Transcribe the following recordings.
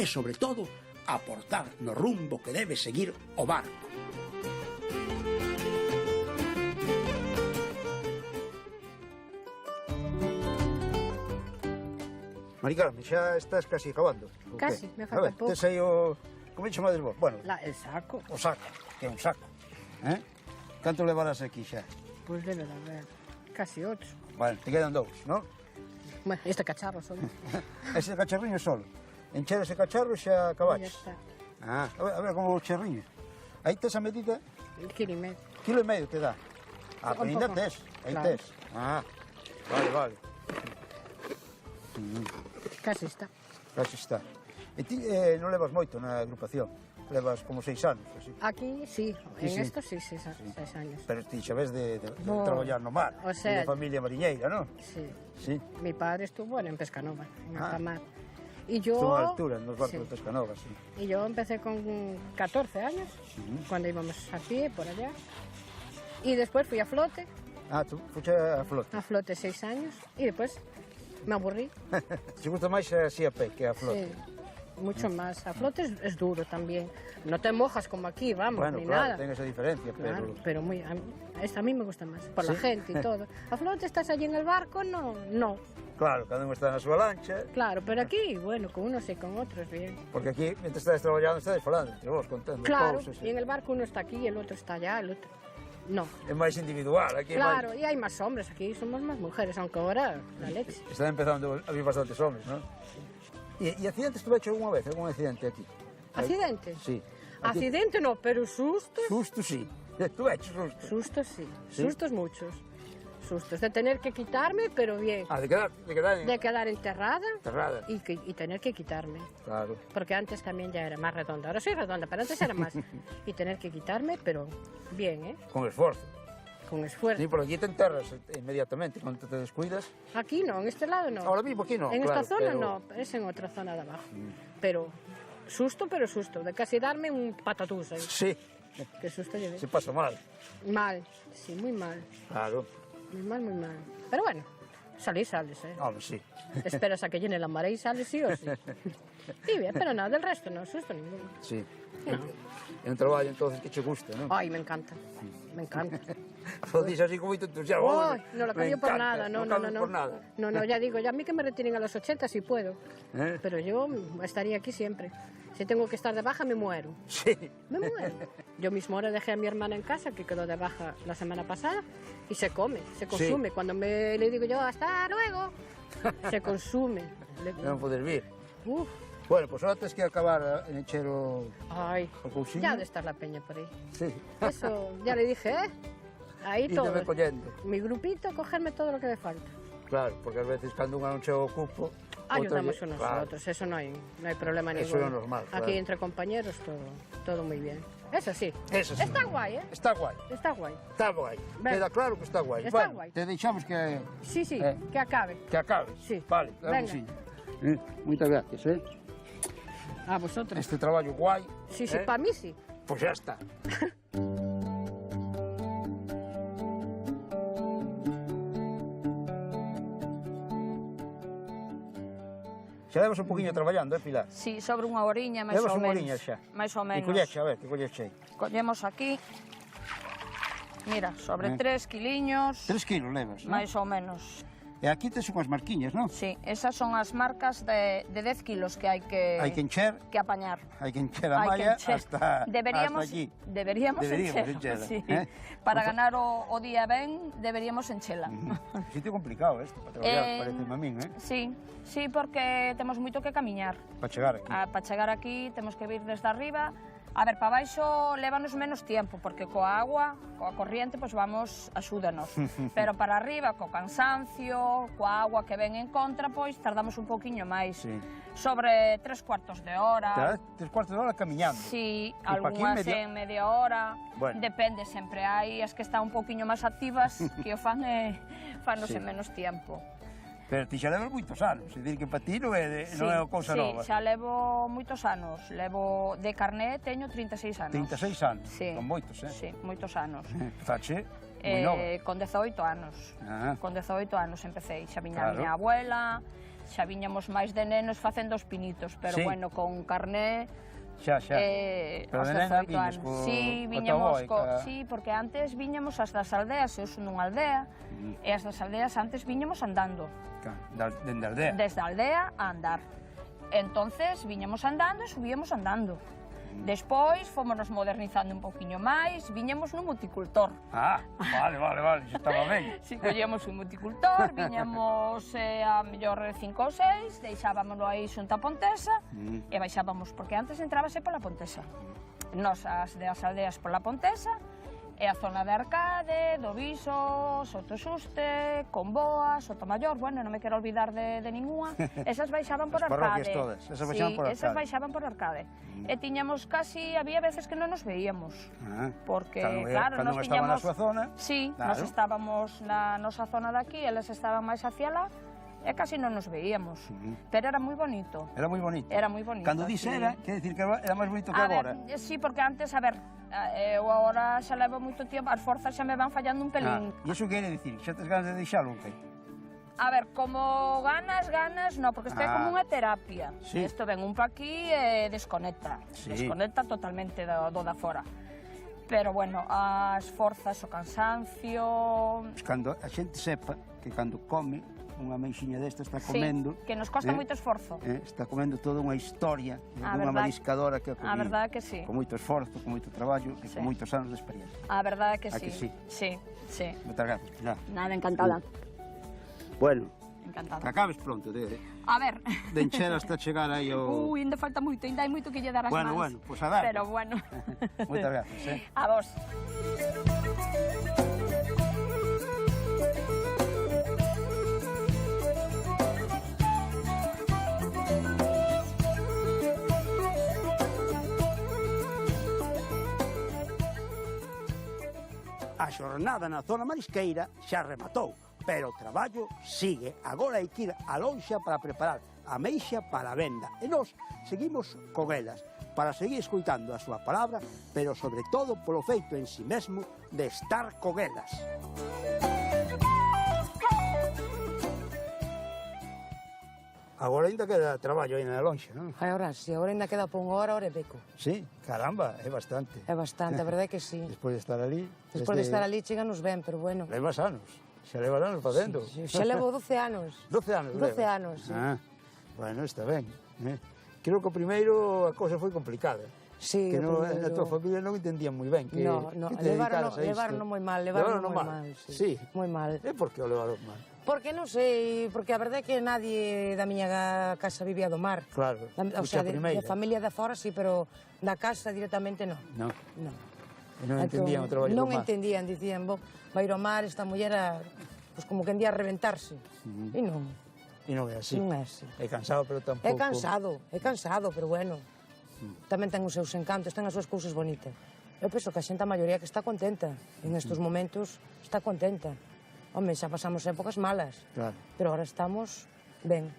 e, sobre todo, aportar no rumbo que debe seguir o barco. Mari Carmen, xa estás casi acabando. Casi, me falta pouco. Tes aí o... Como chamades vos? Bueno, El saco. o saco, que é un saco. Canto levarás aquí xa? Pois debe de haber casi 8. Vale, te quedan 2, non? Bueno, este cacharro solo. Ese cacharriño solo. Encher ese cacharro xa acabaches. Ya está. A ver como o charriño. Aí tes a medida, El kilo y medio. kilo e medio te dá. Pero Un ainda pouco. tes, aí Claro. tes. Vale. Casi está. Casi está. E ti non levas moito na agrupación, levas como 6 anos, así. Aquí sí, Sí, en sí. esto sí, 6 años. Pero ti xa ves de No. traballar no mar, O sea, de familia mariñeira, non? Sí. Sí. Mi padre estuvo en Pescanova, en Ah. alta mar. Y yo, Estuvo a altura, nos barcos sí. de Pescanova, sí. Y yo empecé con 14 años, cuando íbamos a pie por allá. Y después fui a flote Tú fuche a flote. 6 años, y después me aburrí. Se gusta máis así a pé que a flote. Sí, mucho más. A flote es duro también. No te mojas como aquí, vamos, Bueno, ni claro, nada. ten esa diferencia, Claro, pero... pero a mí me gusta más, por la ¿Sí? gente y todo. A flote estás allí en el barco, no. Claro, cada un está na súa lancha, Claro, pero aquí, bueno, con unos y con otros, bien. porque aquí, mientras estás traballando, estás falando entre vos, contando Claro, cousas. y en el barco uno está aquí y el otro está allá, el otro... No. É máis individual, aquí Claro, y hay más hombres, aquí somos más mujeres, aunque ahora la leche. Está empezando a haber bastantes hombres, non? E accidentes tuve hecho alguna vez, algún accidente aquí? ¿Accidente? Sí. Aquí- Accidente no, pero sustos. Susto, sí. Tuve hecho susto. Sustos sí, ¿Sí? sustos muchos. Sustos de tener que quitarme, pero bien. De quedar De quedar enterrada enterrada. y tener que quitarme. Claro. Porque antes también ya era más redonda. Ahora soy redonda, pero antes era más. Y tener que quitarme, pero bien, ¿eh? Con esfuerzo. Con esfuerzo. Sí, por aquí te enterras inmediatamente, cuando te descuidas. Aquí no, en este lado no. Ahora mismo aquí no, En claro, esta zona pero- no, es en otra zona de abajo. Pero susto, de casi darme un patatús ahí. Sí, Qué susto llevé. se pasa mal. Mal, sí, muy mal. Claro. Muy mal, muy mal. Pero bueno, sales, ¿eh? Hombre, sí. Esperas a que llene la marea y sales sí o sí. Y bien, pero nada, del resto no, susto ninguno. Sí. É un traballo, entonces, que che gusta, non? Ay, me encanta, me encanta. Lo dices así con moito entusiasmo. Ay, no lo cambio por nada, no. cambias por nada. No, ya digo, ya a mí que me retiren a los 80 si puedo. ¿Eh? Pero yo estaría aquí siempre. Si tengo que estar de baja, me muero. Sí. Me muero. Yo mismo ahora dejé a mi hermana en casa, que quedó de baja la semana pasada, y se come, se consume. Cuando le digo yo, hasta luego, se consume. Non podes vir. Uf, Bueno, pues ahora tens que acabar en echar o ay, cousiño. ya ha de estar la peña por ahí. Sí. Eso, ya le dije, ¿eh? Ahí E todo. te ve collendo. Mi grupito, cogerme todo lo que me falta. Claro, porque a veces cando unha non chega ao cupo... Ayudamos outra- unos claro. a otros, eso no hay problema Eso ninguno. es normal, Aquí claro. entre compañeros todo muy bien. Eso sí. Eso sí. Está guay, ¿eh? Está guai. Está guay. Está guai. Ben. Queda claro que está guai. Está Bueno, guai. te deixamos que Sí, Eh. que acabe. acabes. Sí. Vale, Venga. sí. Moitas gracias, A vosotros. Este traballo guai. Sí, para mí sí. Pois xa está. Xa levas un poquinho traballando, Pilar? Sí, sobre unha horiña, máis Levas ou unha menos. horiña xa. Máis ou E menos. collexe, a ver, que collexe aí. Collemos aquí, mira, sobre 3 quiliños, 3 kilos levas, non? máis ou menos. E aquí tes unhas marquiñas, non? Sí, esas son as marcas de 10 kilos que hai que encher, apañar. hai que encher a Hai que malla encher. hasta Deberíamos aquí. Deberíamos enchela, enchela, sí. eh? Para Pues- ganar o día ben, deberíamos enchela. Sitio complicado isto, para traballar, parece a min, Sí, porque temos moito que camiñar. Para chegar aquí. Para chegar aquí temos que vir desde arriba. A ver, para baixo lévanos menos tiempo, porque coa agua, coa corriente, pois vamos, axúdanos. Pero para arriba, co cansancio, coa agua que ven en contra, pois tardamos un pouquiño máis. Sí. Sobre 3 cuartos de hora. 3 cuartos de hora camiñando. Sí, pa aquí algunhas media- en media hora. Bueno. Depende, sempre hai as que están un pouquiño máis activas que o fan fanos Sí. en menos tiempo. Pero ti xa levas moitos anos, é dicir que para ti non é cousa nova. Sí, xa levo moitos anos. Levo de carné, teño 36 anos. 36 anos, Sí. son moitos, Sí, moitos anos. Fache moi nova. Con 18 anos. Ah. Con 18 anos empecé. Xa viña Claro. a miña abuela, xa viñamos máis de nenos facendo os pinitos, pero Sí. bueno, con carné Xa. Pero aos de nena 18 viñas anos. co Sí, tua viñamos avó, sí, porque antes viñamos as das aldeas, eu son dunha aldea, e as das aldeas antes viñamos andando, Dende a aldea. desde a aldea a andar. Entonces viñamos andando e subíamos andando. Despois fomos modernizando un poquinho máis, viñamos nun multicultor. Vale, xa estaba ben. Si collíamos un multicultor, viñamos a mellor 5 ou 6, deixábamoslo aí xunta a Pontesa e baixábamos, porque antes entrábase pola Pontesa. Nos as aldeas pola Pontesa, e a zona de Arcade, do Viso, Sotosuste, Comboa, Sotomayor, bueno, non me quero olvidar de ninguna, esas baixaban por As parroquias Arcade. todas, esas baixaban por esas Arcade. baixaban por Arcade. E tiñamos casi, había veces que non nos veíamos, porque, claro, cando nos estaban na tiñamos... súa zona, Sí, claro. nos estábamos na nosa zona de aquí, eles estaban máis hacia lá, e casi non nos veíamos, pero era moi bonito. era moi bonito. Era moi bonito. Cando dis sí. era, quer dicir que era máis bonito que A agora. ver, sí, porque antes, a ver, eu agora xa levo moito tempo, as forzas xa me van fallando un pelín. E iso quere dicir, xa tes ganas de deixalo, que? A ver, como ganas, no, porque isto é como unha terapia. Sí. Isto ven un pa aquí e desconecta. Sí. Desconecta totalmente do da fora. Pero, bueno, as forzas, o cansancio... Cando a xente sepa que cando come, unha meixiña desta está Sí, comendo... que nos costa moito esforzo. Está comendo toda unha historia A dunha verdad- mariscadora que a A verdade que sí. con moito esforzo, con moito traballo e Sí. con moitos anos de experiencia. A verdade que A sí. que sí? Sí. Moitas gracias, Pilar. Nada, encantada. Bueno, que Encantada. acabes pronto A ver... de encher hasta chegar aí ao... Ui, ainda falta moito, ainda hai moito que lle dar as Bueno, mans. pois a dar. Pero bueno. Moitas gracias, A vos. A xornada na zona marisqueira xa rematou, pero o traballo sigue. Agora hai que ir a lonxa para preparar a meixa para a venda. E nós seguimos con elas, para seguir escoitando a súa palabra, pero sobre todo polo feito en si mesmo de estar con elas. Agora ainda queda traballo aí na lonxa, non? Agora sí, agora ainda queda por unha hora e pico. Sí, caramba, é bastante. É bastante, a verdade é que sí. Despois de estar ali... Despois de estar ali, cheganos ben, pero bueno. Levas anos, xa levas anos facendo. Xa levo 12 anos. 12 anos 12 levas. anos, sí. Bueno, está ben. Creo que o primeiro a cousa foi complicada. Sí, Que o non, primeiro. a tua familia non entendían moi ben que, No, que te dedicaras a isto. levaron moi mal, levaron moi mal. Sí. Moi mal. E por que o levaron mal? Porque non sei, porque a verdade é que nadie da miña casa vivía do mar. Claro, O fuiste sea, a primeira. de familia de fora sí, pero da casa directamente non. Non, Non. e non entendían o traballo Non do mar. entendían, dicían, vai ir ao mar, esta muller pues como que endía a reventarse. E non, E non é así. non é así. É cansado, pero tampouco... É cansado, pero bueno. Tamén ten os seus encantos, ten as súas cousas bonitas. Eu penso que a xente, a maioría, que está contenta. En estes momentos está contenta. Home, xa pasamos épocas malas, Claro. pero agora estamos ben.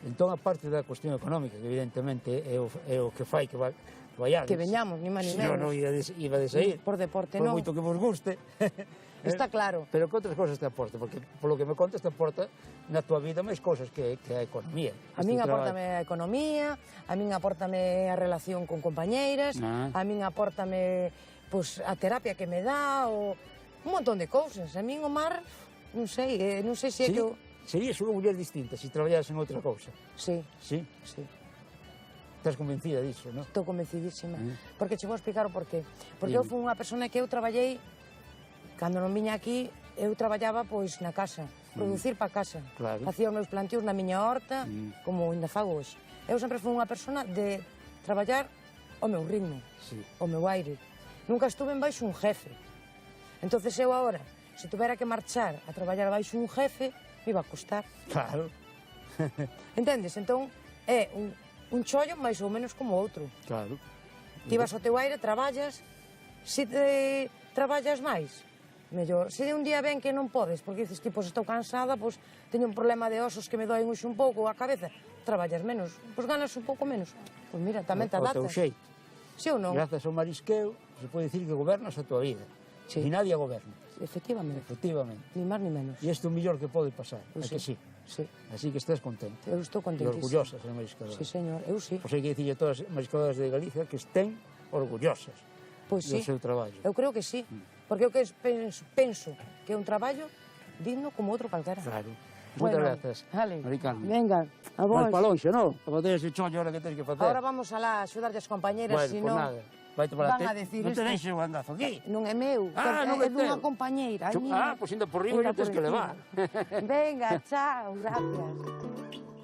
Entón, a parte da cuestión económica, que evidentemente é o que fai que vaiades. Que veñamos, ni máis ni Si menos. non iba de sair. Por deporte Por non. moito que vos guste. Está claro. Pero que outras cosas te aporta? Porque, polo que me contas, te aporta na tua vida máis cosas que a economía. A min apórtame a economía, a min apórtame a relación con compañeiras, a min apórtame pues, a terapia que me dá, un montón de cousas. A min o mar, non sei se é Sí? que eu... Serías unha muller distinta se traballaras en outra cousa. Sí, Sí? sí. Estás convencida disso, non? Estou convencidísima. Porque che vou explicar o porqué. Porque Dime. eu fui unha persona que eu traballei, cando non viña aquí, eu traballaba pois na casa, producir para casa. Claro. Facía os meus plantíos na miña horta, como ainda fago hoxe. Eu sempre fui unha persona de traballar ao meu ritmo, Sí. ao meu aire. Nunca estuve en baixo un jefe. Entonces eu agora, se tuvera que marchar a traballar baixo un jefe, me iba a costar. Claro, Entendes? Entón, é un chollo máis ou menos como outro. claro. Ti vas ao teu aire, traballas, se te traballas máis, mellor. Se un día ben que non podes, porque dices, tipo, estou cansada, pois teño un problema de osos que me doen un pouco a cabeza, traballas menos, pois ganas un pouco menos. Pois mira, tamén te O teu adaptas. xeito. Sí ou non? Grazas ao marisqueo, se pode dicir que gobernas a tua vida. Sí. E nadie a goberna, Efectivamente, efectivamente. ni máis ni menos. E isto é o mellor que pode pasar, Pois é que sí. sí. Sí. Así que estés contente. Eu estou E contentísima. orgullosas as mariscadoras. Sí, señor, eu sí. Pois hai que dicirlle a todas as mariscadoras de Galicia que estén orgullosas Pois do sí, seu traballo. eu creo que sí. Porque eu que penso que é un traballo digno como outro calquera. Claro. Bueno, Moitas grazas, vale. Mari Carmen. Venga, a Vai vos. para longe, non? Para facer ese chollo ahora que tens que facer. Ahora vamos alá a axudarlle as compañeras, Bueno, si pues non nada. Vai para van a decir non te isto. deixes o andazo aquí. non é meu, Ah, non é é dunha teu. compañeira. Pois ainda por riba Ainda non tens por que levar. encima. Venga, chao, gracias.